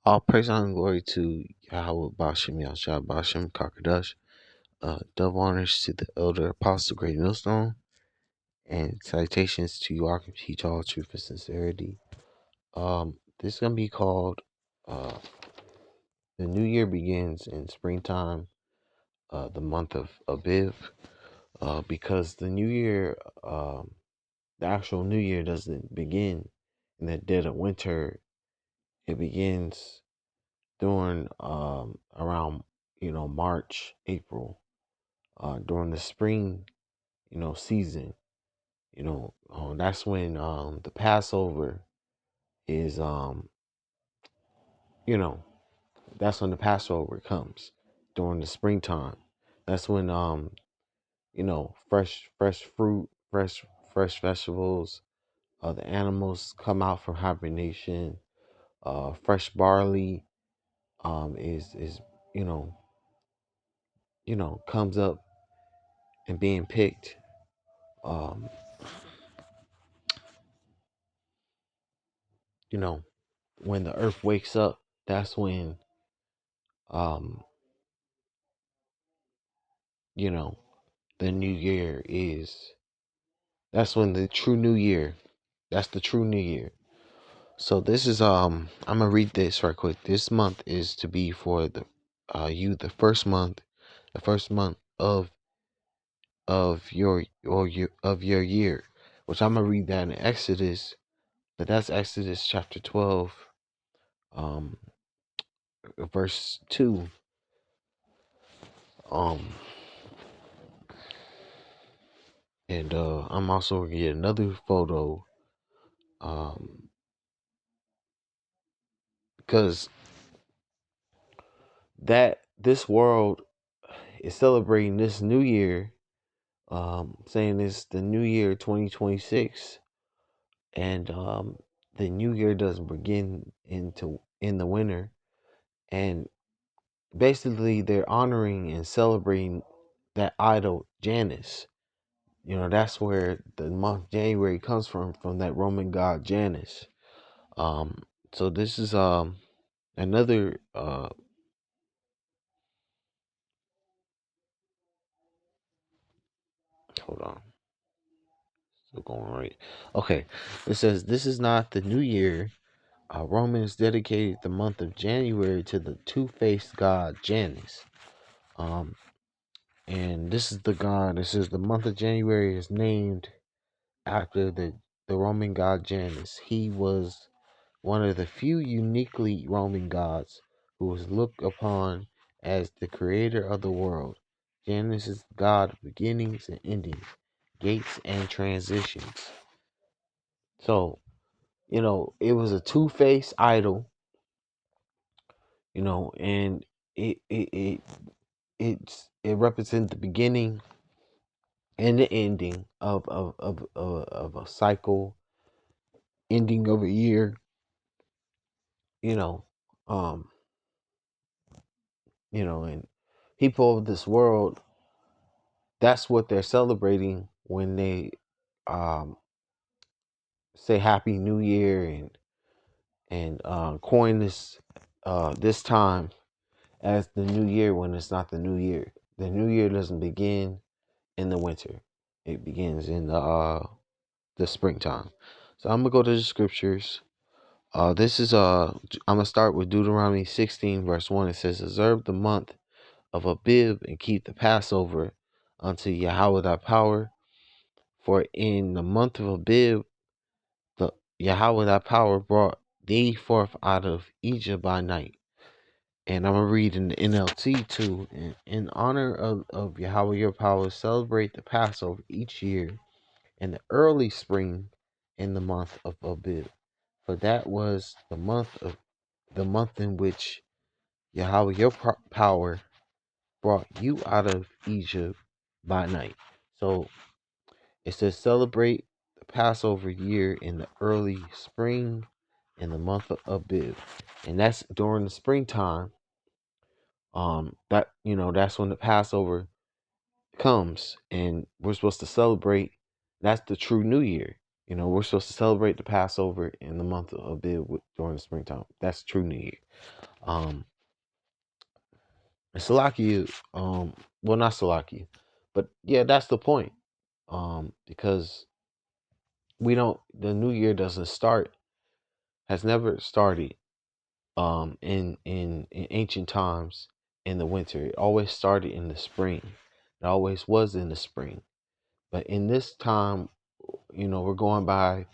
All praise and glory to Yahweh Bashem Yahshua Bashem Kakadash. Double honors to the elder apostle, great millstone, and salutations to you all can teach all truth and sincerity. This is gonna be called the new year begins in springtime, the month of Abib, because the new year, the actual new year doesn't begin in the dead of winter. It begins during around March, April, during the spring season. That's when the Passover is you know that's when the Passover comes during the springtime. That's when fresh fruit, fresh vegetables, the animals come out from hibernation. Fresh barley is you know comes up and being picked. Um, you know, when the earth wakes up, that's when um, you know, the new year is. That's when the true new year. That's the true new year. So this is I'm gonna read this right quick. This month is to be for the the first month of your year, which I'm gonna read that in Exodus, but that's Exodus chapter 12, um, verse 2. Um, and I'm also gonna get another photo, um, because that this world is celebrating this new year, saying it's the new year 2026, and the new year doesn't begin in the winter, and basically they're honoring and celebrating that idol Janus. That's where the month January comes from that Roman god Janus. So this is another hold on, still going right. Okay, it says this is not the new year. Romans dedicated the month of January to the two-faced god Janus. Um, and this is the god. It says the month of January is named after the Roman god Janus. He was one of the few uniquely Roman gods who was looked upon as the creator of the world. Janus is the god of beginnings and endings, gates and transitions. So, it was a two-faced idol, and it represents the beginning and the ending of a cycle, ending of a year, you know, um, and people of this world, that's what they're celebrating when they um say Happy New Year and coin this time as the new year when it's not the new year. The new year doesn't begin in the winter. It begins in the springtime. So I'm gonna go to the scriptures. This is I'm gonna start with Deuteronomy 16 verse 1. It says, "Observe the month of Abib and keep the Passover unto Yahweh thy power. For in the month of Abib, the Yahweh thy power brought thee forth out of Egypt by night." And I'm gonna read in the NLT too. In honor of Yahweh your power, celebrate the Passover each year in the early spring in the month of Abib. For that was the month in which Yahweh your power brought you out of Egypt by night. So it says celebrate the Passover year in the early spring in the month of Abib. And that's during the springtime. That's when the Passover comes and we're supposed to celebrate. That's the true new year. We're supposed to celebrate the Passover in the month of Abib during the springtime. That's true New Year. Um, and Salakia, well, not Salakia, but yeah, that's the point. Because the New Year doesn't start, has never started, in ancient times in the winter. It always started in the spring. It always was in the spring. But in this time, we're going by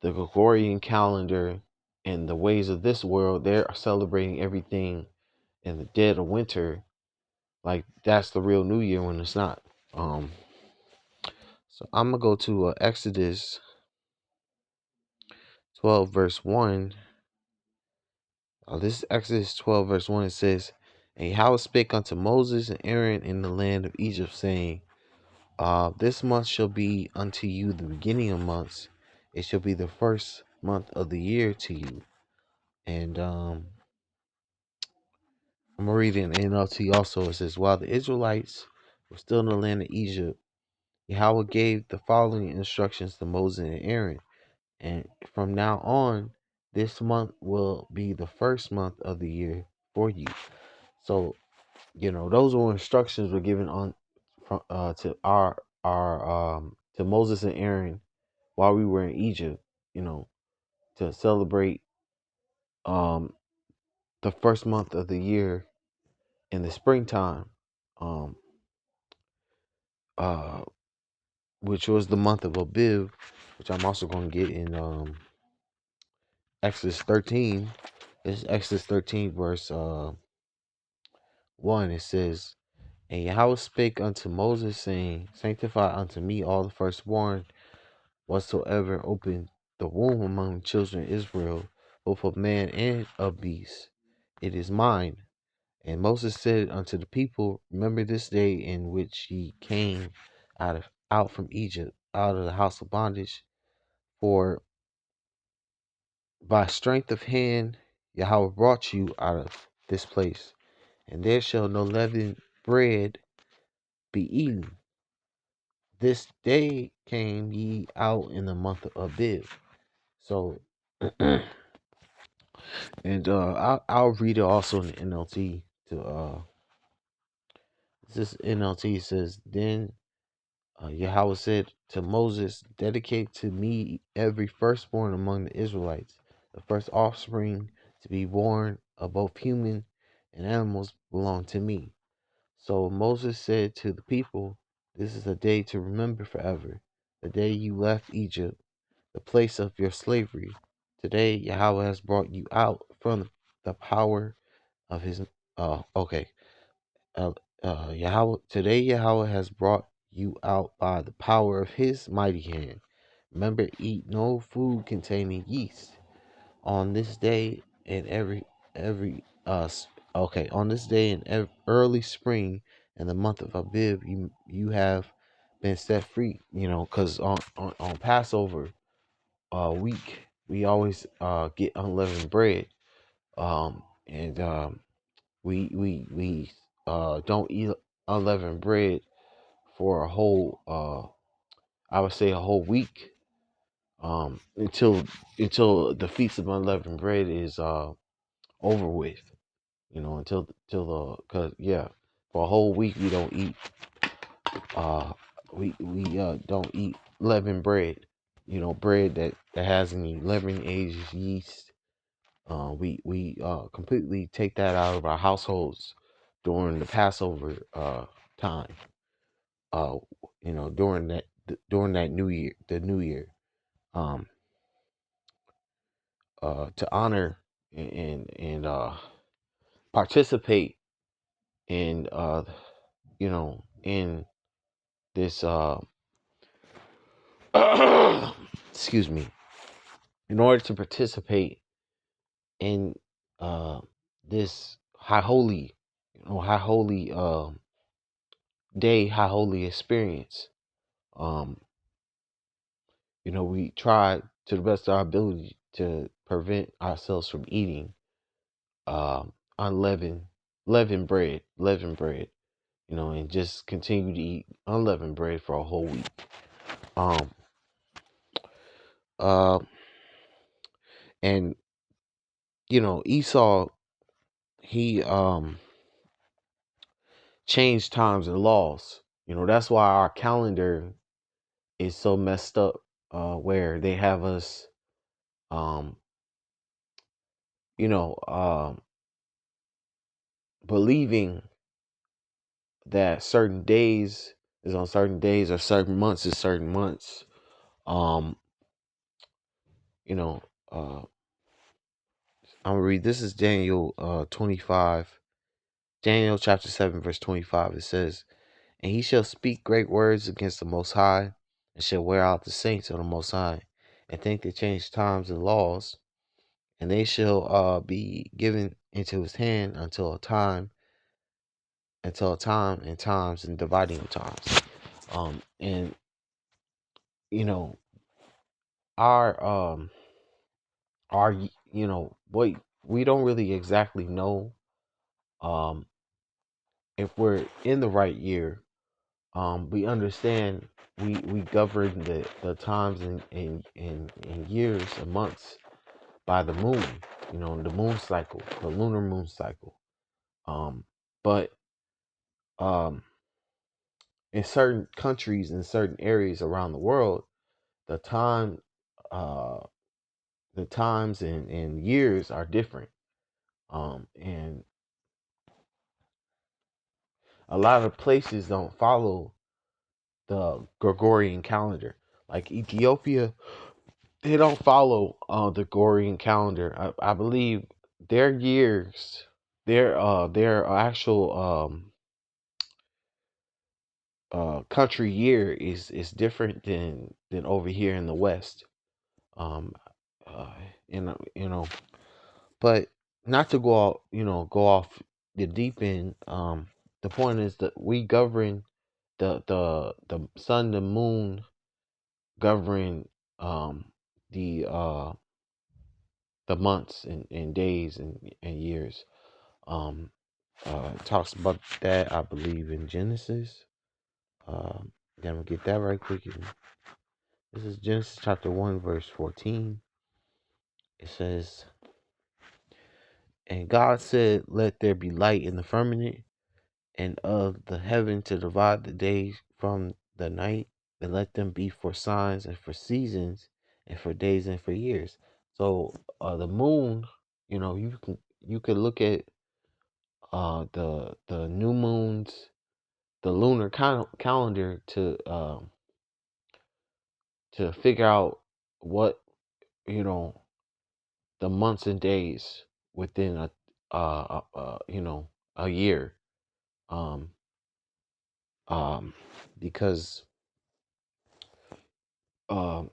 the Gregorian calendar and the ways of this world. They're celebrating everything in the dead of winter, like that's the real New Year when it's not. So I'm gonna go to Exodus 12 verse 1. This is Exodus 12 verse 1. It says, "And Yahweh spake unto Moses and Aaron in the land of Egypt, saying, this month shall be unto you the beginning of months. It shall be the first month of the year to you." And I'm gonna read it in NLT also. It says, "While the Israelites were still in the land of Egypt, Yahweh gave the following instructions to Moses and Aaron. And from now on, this month will be the first month of the year for you." So, those were instructions were given on from to our to Moses and Aaron while we were in Egypt, to celebrate um the first month of the year in the springtime, um uh which was the month of Abib, which I'm also going to get in Exodus 13. It's Exodus 13 verse 1. It says, "And Yahweh spake unto Moses, saying, Sanctify unto me all the firstborn whatsoever opened the womb among the children of Israel, both of man and of beast. It is mine." And Moses said unto the people, "Remember this day in which ye came out from Egypt, out of the house of bondage. For by strength of hand Yahweh brought you out of this place, and there shall no leavened bread be eaten. This day came ye out in the month of Abib." So, and I'll read it also in the NLT. This NLT says, "Then Yahweh said to Moses, Dedicate to me every firstborn among the Israelites, the first offspring to be born of both human and animals belong to me." So Moses said to the people, "This is a day to remember forever, the day you left Egypt, the place of your slavery. Today Yahweh has brought you out from the power of his okay. Uh, Yahweh, today Yahweh has brought you out by the power of his mighty hand. Remember, eat no food containing yeast. On this day and every on this day in early spring in the month of Abib, you have been set free." Because on Passover week we always get unleavened bread, and we don't eat unleavened bread for a whole I would say a whole week, until the feast of unleavened bread is over with. Until the cause yeah, for a whole week we don't eat uh we don't eat leavened bread. Bread that has any leavening agents, yeast. We completely take that out of our households during the Passover time. Uh, during that New Year, the New Year, um, to honor and participate in in this excuse me, in order to participate in uh this high holy day, high holy experience. um we try to the best of our ability to prevent ourselves from eating unleavened leavened bread, and just continue to eat unleavened bread for a whole week. um Uh, and Esau, he changed times and laws. That's why our calendar is so messed up. Where they have us, um, you know, um, believing that certain days is on certain days or certain months is certain months. Um, you know, uh, I'm gonna read. This is Daniel 25, Daniel chapter 7, verse 25. It says, "And he shall speak great words against the Most High, and shall wear out the saints of the Most High, and think to change times and laws, and they shall be given into his hand until a time and times and dividing of times." And you know, our our what we don't really exactly know um if we're in the right year. We understand we govern the times and years and months by the moon, the moon cycle, the lunar moon cycle. But um in certain countries, in certain areas around the world, the time uh the times and years are different. And a lot of places don't follow the Gregorian calendar. Like Ethiopia, they don't follow the Gregorian calendar. I believe their years, their actual country year is different than over here in the West. Um, uh, but not to go off the deep end. The point is that we govern the sun, the moon govern um the uh the months and days and years. It talks about that, I believe, in Genesis. Then we'll get that right quick. This is Genesis chapter 1, verse 14. It says, "And God said, Let there be light in the firmament, and of the heaven to divide the day from the night, and let them be for signs and for seasons and for days and for years." So the moon, you can look at the new moons, the lunar calendar to figure out what you know the months and days within a year. Um because um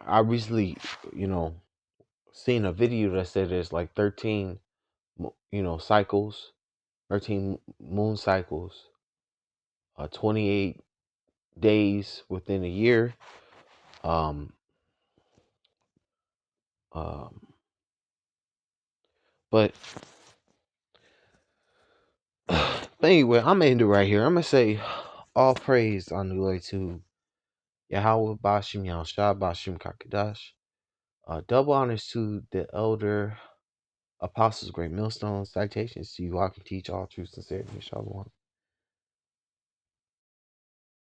I recently you know seen a video that said there's like 13 cycles, 13 moon cycles, 28 days within a year. um um but but anyway, I'm gonna end it right here. I'm gonna say all praise on the glory to Yahweh Bashim Yahushua Bashim Kakadash. Double honors to the elder apostles, great millstones, citations to you all can teach all truth, sincerity, and shalom.